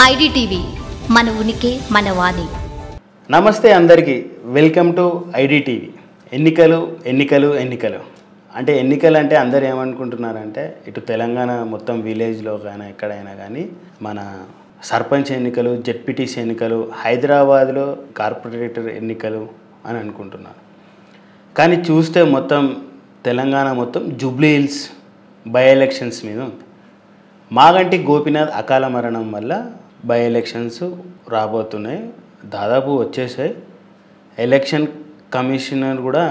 IDTV మన ఉనికి మన వాణి. నమస్తే అందరికీ, వెల్కమ్ టు ఐడిటీవీ. ఎన్నికలు అంటే ఎన్నికలు అంటే అందరు ఏమనుకుంటున్నారంటే ఇటు తెలంగాణ మొత్తం విలేజ్లో కానీ ఎక్కడైనా కానీ మన సర్పంచ్ ఎన్నికలు, జెడ్పీటీసీ ఎన్నికలు, హైదరాబాద్లో కార్పొరేటర్ ఎన్నికలు అని అనుకుంటున్నారు. కానీ చూస్తే మొత్తం తెలంగాణ మొత్తం జూబ్లీ హిల్స్ బై ఎలక్షన్స్ మీద ఉంది. మాగంటి గోపీనాథ్ అకాల మరణం వల్ల బై ఎలక్షన్స్ రాబోతున్నాయి, దాదాపు వచ్చేసాయి. ఎలక్షన్ కమిషనర్ కూడా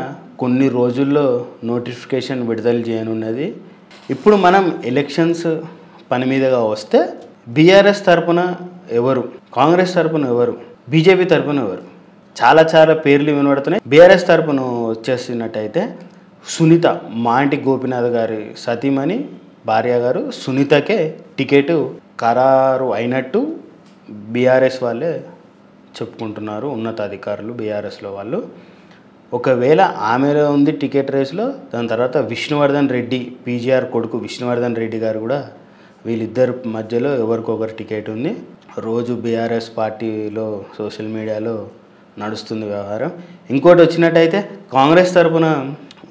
కొన్ని రోజుల్లో నోటిఫికేషన్ విడుదల చేయనున్నది. ఇప్పుడు మనం ఎలక్షన్స్ పని మీదగా వస్తే బీఆర్ఎస్ తరపున ఎవరు, కాంగ్రెస్ తరపున ఎవరు, బీజేపీ తరపున ఎవరు, చాలా పేర్లు వినబడుతున్నాయి. బీఆర్ఎస్ తరపున వచ్చేసినట్టయితే సునీత, మాగంటి గోపీనాథ్ గారి సతీమణి భార్య గారు సునీతకే టికెట్ ఖరారు అయినట్టు బీఆర్ఎస్ వాళ్ళే చెప్పుకుంటున్నారు, ఉన్నతాధికారులు బీఆర్ఎస్లో వాళ్ళు. ఒకవేళ ఆమెలో ఉంది టికెట్ రేసులో, దాని తర్వాత విష్ణువర్ధన్ రెడ్డి, పీజీఆర్ కొడుకు విష్ణువర్ధన్ రెడ్డి గారు కూడా, వీళ్ళిద్దరు మధ్యలో ఎవరికొకరు టికెట్ ఉంది. రోజు బీఆర్ఎస్ పార్టీలో సోషల్ మీడియాలో నడుస్తుంది వ్యవహారం. ఇంకోటి వచ్చినట్టయితే కాంగ్రెస్ తరఫున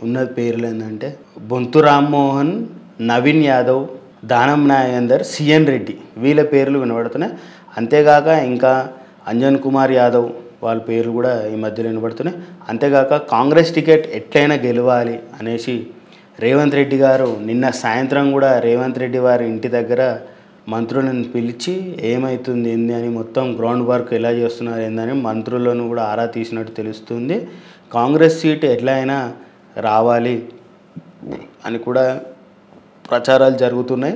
ఉన్న పేర్లు ఏంటంటే బొంతు రామ్మోహన్, నవీన్ యాదవ్, దానం నాగేందర్, సిఎన్ రెడ్డి, వీళ్ళ పేర్లు వినబడుతున్నాయి. అంతేగాక ఇంకా అంజన్ కుమార్ యాదవ్ వాళ్ళ పేర్లు కూడా ఈ మధ్యలో వినబడుతున్నాయి. అంతేగాక కాంగ్రెస్ టికెట్ ఎట్లయినా గెలవాలి అనేసి రేవంత్ రెడ్డి గారు నిన్న సాయంత్రం కూడా రేవంత్ రెడ్డి వారి ఇంటి దగ్గర మంత్రులను పిలిచి ఏమవుతుంది ఏంది అని మొత్తం గ్రౌండ్ వర్క్ ఎలా చేస్తున్నారు ఏందని మంత్రులను కూడా ఆరా తీసినట్టు తెలుస్తుంది. కాంగ్రెస్ సీటు ఎట్లా అయినా రావాలి అని కూడా ప్రచారాలు జరుగుతున్నాయి.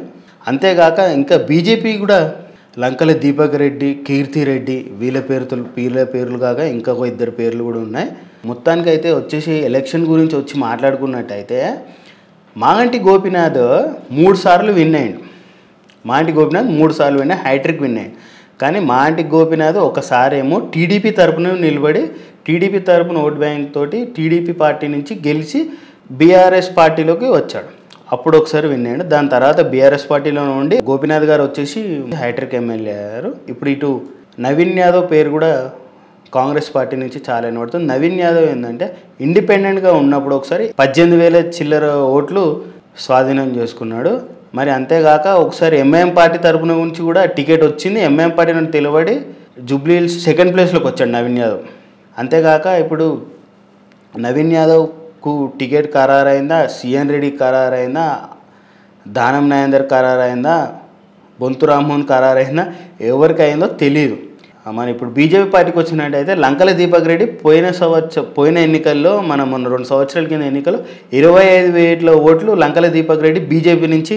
అంతేగాక ఇంకా బీజేపీ కూడా లంకల దీపక్ రెడ్డి, కీర్తి రెడ్డి, వీళ్ళ పేర్లు కాక ఇంకొక ఇద్దరు పేర్లు కూడా ఉన్నాయి. మొత్తానికి అయితే వచ్చేసి ఎలక్షన్ గురించి వచ్చి మాట్లాడుకున్నట్టయితే మాగంటి గోపీనాథ్ 3 సార్లు విన్ అయ్యిండు. మాగంటి గోపీనాథ్ 3 సార్లు విన్, హ్యాట్రిక్ విన్ అయ్యిండు. కానీ మాగంటి గోపీనాథ్ ఒకసారి ఏమో టీడీపీ తరపున నిలబడి, టీడీపీ తరపున ఓట్ బ్యాంక్ తోటి టీడీపీ పార్టీ నుంచి గెలిచి బీఆర్ఎస్ పార్టీలోకి వచ్చాడు. అప్పుడు ఒకసారి విన్నాడు. దాని తర్వాత బీఆర్ఎస్ పార్టీలో ఉండి గోపీనాథ్ గారు వచ్చేసి హ్యాట్రిక్ ఎమ్మెల్యే అయ్యారు. ఇప్పుడు ఇటు నవీన్ యాదవ్ పేరు కూడా కాంగ్రెస్ పార్టీ నుంచి చాలా వినబడుతుంది. నవీన్ యాదవ్ ఏంటంటే ఇండిపెండెంట్గా ఉన్నప్పుడు ఒకసారి 18,000 చిల్లర ఓట్లు స్వాధీనం చేసుకున్నాడు. మరి అంతేగాక ఒకసారి ఎంఐఎం పార్టీ తరపున నుంచి కూడా టికెట్ వచ్చింది. ఎంఐఎం పార్టీ నుండి తెలబడి జూబ్లీ హిల్స్ 2nd ప్లేస్లోకి వచ్చాడు నవీన్ యాదవ్. అంతేగాక ఇప్పుడు నవీన్ యాదవ్కు టికెట్ ఖరారైందా, సిఎన్ రెడ్డి ఖరారైందా, దానం నాగేందర్ ఖరారైందా, బొంతు రామ్మోహన్ ఖరారైందా, ఎవరికి అయిందో తెలియదు. మన ఇప్పుడు బీజేపీ పార్టీకి వచ్చినట్టయితే లంకల దీపక్ రెడ్డి పోయిన ఎన్నికల్లో మొన్న 2 సంవత్సరాల కింద ఎన్నికల్లో 25,000 ఓట్లు లంకల దీపక్ రెడ్డి బీజేపీ నుంచి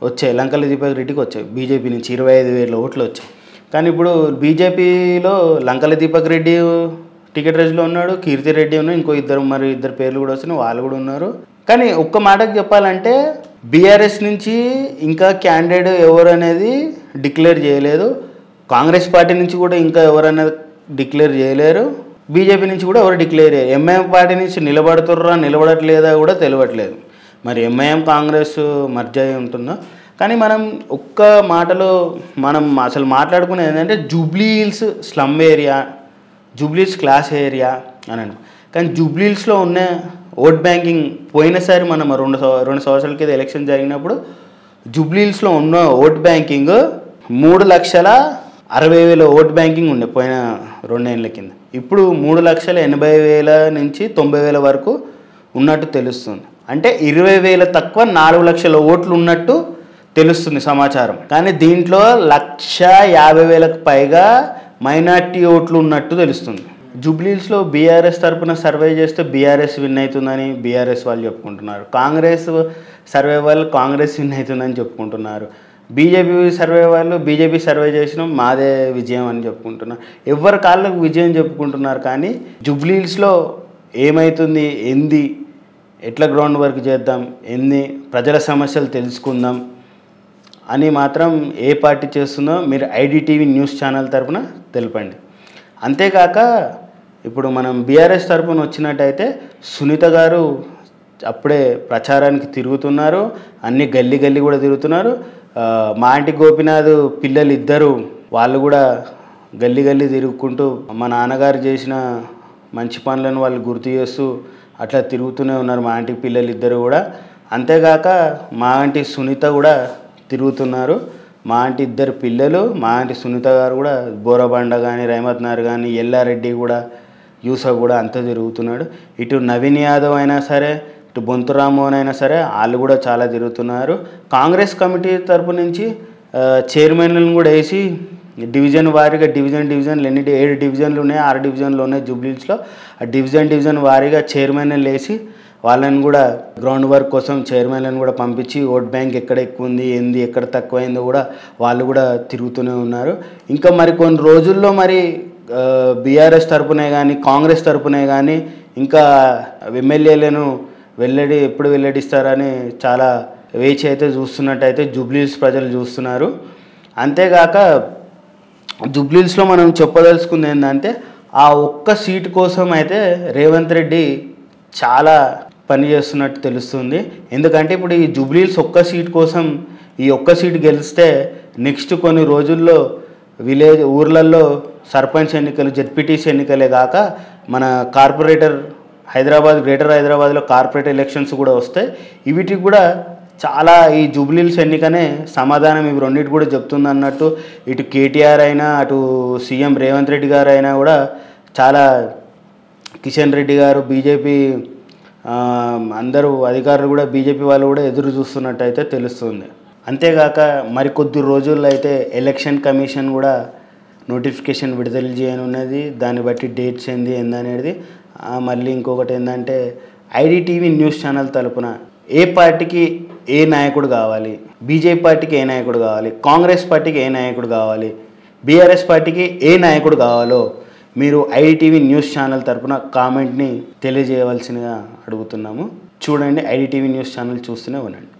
వచ్చాయి. లంకల దీపక్ రెడ్డికి వచ్చాయి బీజేపీ నుంచి 25,000 ఓట్లు వచ్చాయి. కానీ ఇప్పుడు బీజేపీలో లంకల దీపక్ రెడ్డి టికెట్ రేసులో ఉన్నాడు, కీర్తి రెడ్డి ఉన్నాడు, ఇంకో ఇద్దరు పేర్లు కూడా వస్తున్నాయి, వాళ్ళు కూడా ఉన్నారు. కానీ ఒక్క మాటకు చెప్పాలంటే బీఆర్ఎస్ నుంచి ఇంకా క్యాండిడేట్ ఎవరు అనేది డిక్లేర్ చేయలేదు. కాంగ్రెస్ పార్టీ నుంచి కూడా ఇంకా ఎవరనేది డిక్లేర్ చేయలేరు. బీజేపీ నుంచి కూడా ఎవరు డిక్లేర్ చేయరు. ఎంఐఎం పార్టీ నుంచి నిలబడట్లేదా కూడా తెలియట్లేదు. మరి ఎంఐఎం కాంగ్రెస్ మర్జ్ అయి ఉంటుందో. కానీ మనం ఒక్క మాటలో మనం అసలు మాట్లాడుకునేది ఏంటంటే Jubilee hills slum area, Jubilee hills class area అని. కానీ జూబ్లీ హిల్స్లో ఉన్న ఓట్ బ్యాంకింగ్ పోయినసారి మనం 2 సంవత్సరాల కింద ఎలక్షన్ జరిగినప్పుడు జూబ్లీ హిల్స్లో ఉన్న ఓట్ బ్యాంకింగ్ 3,60,000 ఓట్ బ్యాంకింగ్ ఉండే పోయిన 2 ఏళ్ళ కింద. ఇప్పుడు 3,80,000 నుంచి 90,000 వరకు ఉన్నట్టు తెలుస్తుంది. అంటే 20,000 తక్కువ 4,00,000 ఓట్లు ఉన్నట్టు తెలుస్తుంది సమాచారం. కానీ దీంట్లో 1,50,000కు పైగా మైనార్టీ ఓట్లు ఉన్నట్టు తెలుస్తుంది. జూబ్లీ హిల్స్లో బీఆర్ఎస్ తరపున సర్వే చేస్తే బీఆర్ఎస్ విన్ అవుతుందని బీఆర్ఎస్ వాళ్ళు చెప్పుకుంటున్నారు. కాంగ్రెస్ సర్వే వాళ్ళు కాంగ్రెస్ విన్ అవుతుందని చెప్పుకుంటున్నారు. బీజేపీ సర్వే వాళ్ళు బీజేపీ సర్వే చేసినాం మాదే విజయం అని చెప్పుకుంటున్నారు. ఎవరి కాళ్ళకు విజయం చెప్పుకుంటున్నారు. కానీ జూబ్లీ హిల్స్లో ఏమవుతుంది, ఏంది, ఎట్లా గ్రౌండ్ వర్క్ చేద్దాం, ఏంది ప్రజల సమస్యలు తెలుసుకుందాం అని మాత్రం ఏ పార్టీ చేస్తుందో మీరు ఐడిటీవీ న్యూస్ ఛానల్ తరపున తెలపండి. అంతేకాక ఇప్పుడు మనం బీఆర్ఎస్ తరపున వచ్చినట్టయితే సునీత గారు అప్పుడే ప్రచారానికి తిరుగుతున్నారు, అన్ని గల్లీ కూడా తిరుగుతున్నారు. మాగంటి గోపీనాథ్ పిల్లలు ఇద్దరు వాళ్ళు కూడా గల్లీ గల్లీ తిరుగుకుంటూ మా నాన్నగారు చేసిన మంచి పనులను వాళ్ళు గుర్తు చేస్తూ అట్లా తిరుగుతూనే ఉన్నారు మా ఆంటీ పిల్లలు ఇద్దరు కూడా. అంతేగాక మా ఆంటీ సునీత కూడా తిరుగుతున్నారు. మా ఆంటీ ఇద్దరు పిల్లలు, మా ఆంటీ సునీత గారు కూడా బోరబండ కానీ, రేమత్ నగర్ కానీ, ఎల్లారెడ్డి కూడా, యూసఫ్ కూడా అంతా తిరుగుతున్నాడు. ఇటు నవీన్ యాదవ్ అయినా సరే, ఇటు బొంతు రామ్మోహన్ అయినా సరే వాళ్ళు కూడా చాలా తిరుగుతున్నారు. కాంగ్రెస్ కమిటీ తరపు నుంచి చైర్మన్లను కూడా వేసి డివిజన్ వారీగా డివిజన్లు 7 డివిజన్లు ఉన్నాయి, 6 డివిజన్లు ఉన్నాయి జూబ్లీహిల్స్లో. ఆ డివిజన్ వారీగా చైర్మన్లు వేసి వాళ్ళని కూడా గ్రౌండ్ వర్క్ కోసం చైర్మన్లను కూడా పంపించి ఓట్ బ్యాంక్ ఎక్కడ ఎక్కువ ఉంది, ఏంది ఎక్కడ తక్కువైందో కూడా వాళ్ళు కూడా తిరుగుతూనే ఉన్నారు. ఇంకా మరి కొన్ని రోజుల్లో మరి బీఆర్ఎస్ తరపునే కానీ, కాంగ్రెస్ తరపునే కానీ ఇంకా ఎమ్మెల్యేలను ఎప్పుడు వెల్లడిస్తారని చాలా వేచి అయితే చూస్తున్నట్టయితే జూబ్లీహిల్స్ ప్రజలు చూస్తున్నారు. అంతేగాక జూబ్లీహిల్స్లో మనం చెప్పదలుచుకుంది ఏంటంటే ఆ ఒక్క సీటు కోసం అయితే రేవంత్ రెడ్డి చాలా పని చేస్తున్నట్టు తెలుస్తుంది. ఎందుకంటే ఇప్పుడు ఈ జూబ్లీహిల్స్ ఒక్క సీట్ కోసం ఈ ఒక్క సీటు గెలిస్తే నెక్స్ట్ కొన్ని రోజుల్లో ఊర్లలో సర్పంచ్ ఎన్నికలు, జెడ్పీటీసీ ఎన్నికలే కాక మన కార్పొరేటర్ గ్రేటర్ హైదరాబాద్లో కార్పొరేట్ ఎలక్షన్స్ కూడా వస్తాయి. వీటికి కూడా చాలా ఈ జూబ్లీహిల్స్ ఎన్నికనే సమాధానం ఇవి రెండింటి కూడా చెప్తుంది అన్నట్టు. ఇటు కేటీఆర్ అయినా, అటు సీఎం రేవంత్ రెడ్డి గారు అయినా కూడా చాలా, కిషన్ రెడ్డి గారు, బీజేపీ అందరూ అధికారులు కూడా, బీజేపీ వాళ్ళు కూడా ఎదురు చూస్తున్నట్టయితే తెలుస్తుంది. అంతేగాక మరికొద్ది రోజుల్లో అయితే ఎలక్షన్ కమిషన్ కూడా నోటిఫికేషన్ విడుదల చేయనున్నది. దాన్ని బట్టి డేట్స్ ఏందనేది. మళ్ళీ ఇంకొకటి ఏంటంటే ఐడిటీవీ న్యూస్ ఛానల్ తరపున ఏ పార్టీకి ఏ నాయకుడు కావాలి, బీజేపీ పార్టీకి ఏ నాయకుడు కావాలి, కాంగ్రెస్ పార్టీకి ఏ నాయకుడు కావాలి, బీఆర్ఎస్ పార్టీకి ఏ నాయకుడు కావాలో మీరు ఐడిటీవీ న్యూస్ ఛానల్ తరపున కామెంట్ని తెలియజేయవలసిందిగా అడుగుతున్నాము. చూడండి, ఐడిటీవీ న్యూస్ ఛానల్ చూస్తూనే ఉండండి.